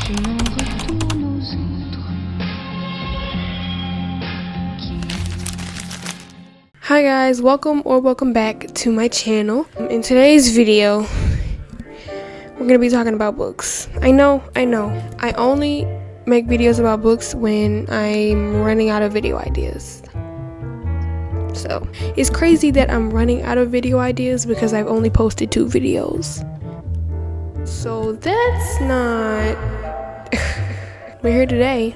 Je m'en retourne aux autres. Hi guys, welcome back to my channel. In today's video, we're gonna be talking about books. I know. I only make videos about books when I'm running out of video ideas. So it's crazy that I'm running out of video ideas because I've only posted 2 videos. So that's not. We're here today,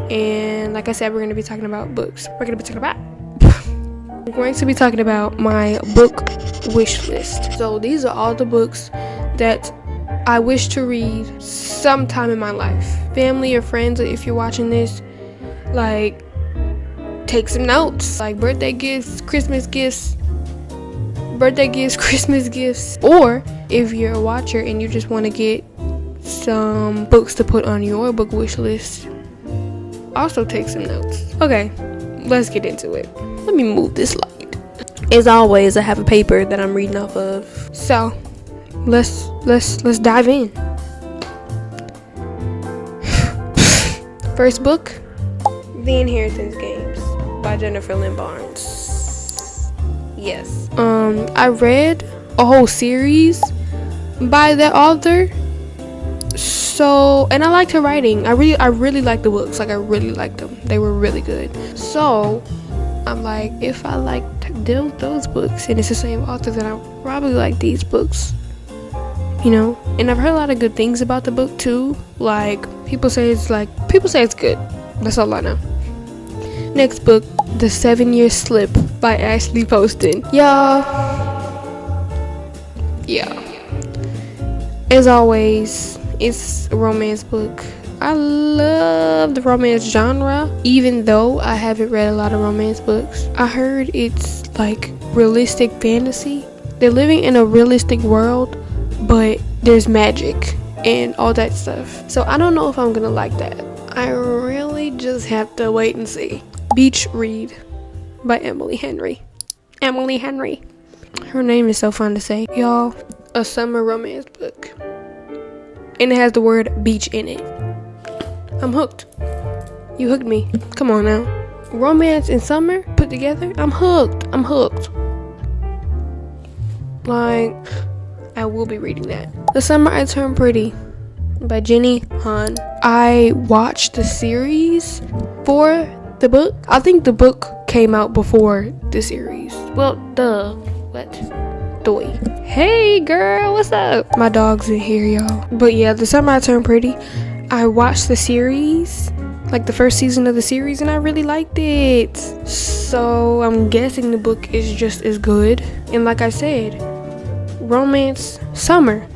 and like I said, we're gonna be talking about books. We're going to be talking about my book wish list. So these are all the books that I wish to read sometime in my life. Family or friends, if you're watching this, like, take some notes. Like birthday gifts, Christmas gifts. Or if you're a watcher and you just want to get some books to put on your book wish list, also take some notes. Okay, let's get into it. Let me move this light. As always, I have a paper that I'm reading off of. So, let's dive in. First book, The Inheritance Games by Jennifer Lynn Barnes. Yes. I read a whole series by that author. So, and I liked her writing. I really liked the books. Like, I really liked them. They were really good. So, I'm like, if I like those books and it's the same author, then I probably like these books, you know. And I've heard a lot of good things about the book too. Like people say it's good. That's all I know. Next book, The 7-Year Slip by Ashley Poston. Yeah. As always, it's a romance book. I love the romance genre, even though I haven't read a lot of romance books. I heard it's like realistic fantasy. They're living in a realistic world, but there's magic and all that stuff. So I don't know if I'm gonna like that. I really just have to wait and see. Beach Read by Emily Henry. Her name is so fun to say. Y'all, a summer romance book. And it has the word beach in it. I'm hooked. You hooked me. Come on now. Romance and summer put together. I'm hooked. Like, I will be reading that. The Summer I Turned Pretty by Jenny Han. I watched the series for the book. I think the book came out before the series. Well, Hey girl, what's up? My dog's in here, y'all. But yeah, The Summer I Turned Pretty. I watched the series, like the first season of the series, and I really liked it. So I'm guessing the book is just as good. And like I said, romance, summer.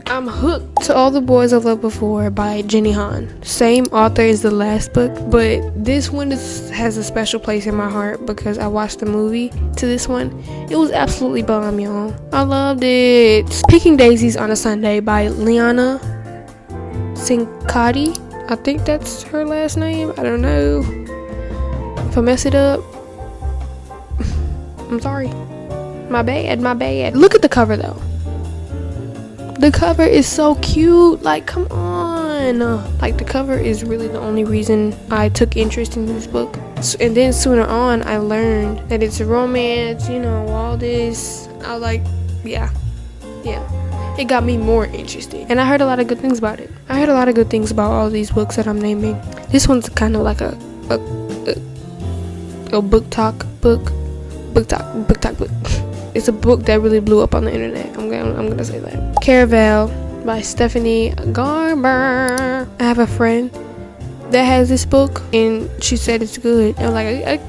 I'm hooked. To All the Boys I've Loved Before by Jenny Han. Same author as the last book, but this one has a special place in my heart because I watched the movie to this one. It was absolutely bomb, y'all. I loved it. Picking Daisies on a Sunday by Liana Sincati. I think that's her last name. I don't know. If I mess it up, I'm sorry. My bad. Look at the cover though. The cover is so cute. Like, come on. Like, the cover is really the only reason I took interest in this book. And then sooner on, I learned that it's a romance, you know, all this. I like, yeah. It got me more interested. And I heard a lot of good things about it. I heard a lot of good things about all these books that I'm naming. This one's kind of like a book talk book. It's a book that really blew up on the internet. I'm gonna say that. Caraval by Stephanie Garber. I have a friend that has this book, and she said it's good. I'm like,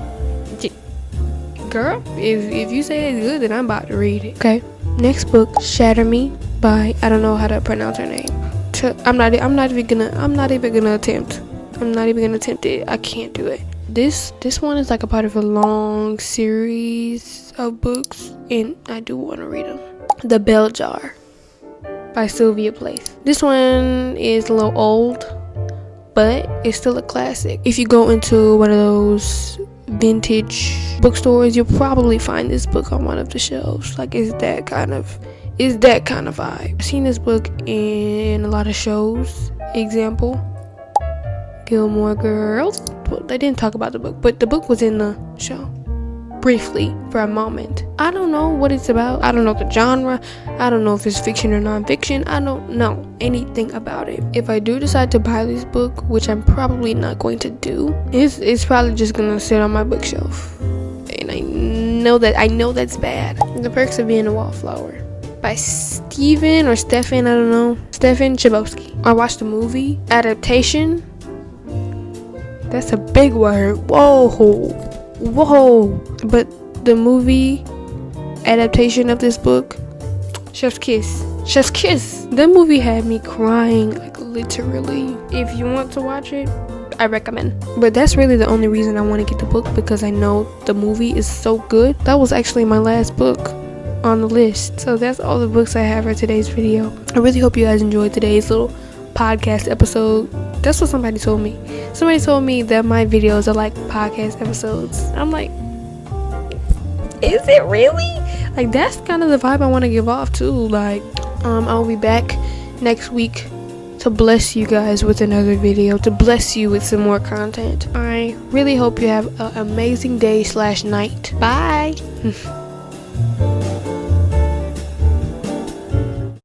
girl, if you say it's good, then I'm about to read it. Okay. Next book, Shatter Me by, I don't know how to pronounce her name. I'm not even gonna attempt it. I can't do it. This one is like a part of a long series of books, and I do want to read them. The Bell Jar by Sylvia Plath. This one is a little old, but it's still a classic. If you go into one of those vintage bookstores, you'll probably find this book on one of the shelves. Like, it's that kind of It's that kind of vibe. I've seen this book in a lot of shows. Example, Gilmore Girls. Well, they didn't talk about the book, but the book was in the show briefly for a moment. I don't know what it's about. I don't know the genre. I don't know if it's fiction or non-fiction. I don't know anything about it. If I do decide to buy this book, which I'm probably not going to do, it's probably just gonna sit on my bookshelf. And I know that's bad. The Perks of Being a Wallflower by Stephen Chbosky. I watched the movie adaptation. That's a big word. Whoa. But the movie adaptation of this book, Chef's Kiss. That movie had me crying, like literally. If you want to watch it, I recommend. But that's really the only reason I want to get the book, because I know the movie is so good. That was actually my last book on the list. So that's all the books I have for today's video. I really hope you guys enjoyed today's little podcast episode. That's what somebody told me. Somebody told me that my videos are like podcast episodes. I'm like, is it really? Like, that's kind of the vibe I want to give off too. Like, I'll be back next week to bless you guys with another video, to bless you with some more content. I really hope you have an amazing day/night. Bye.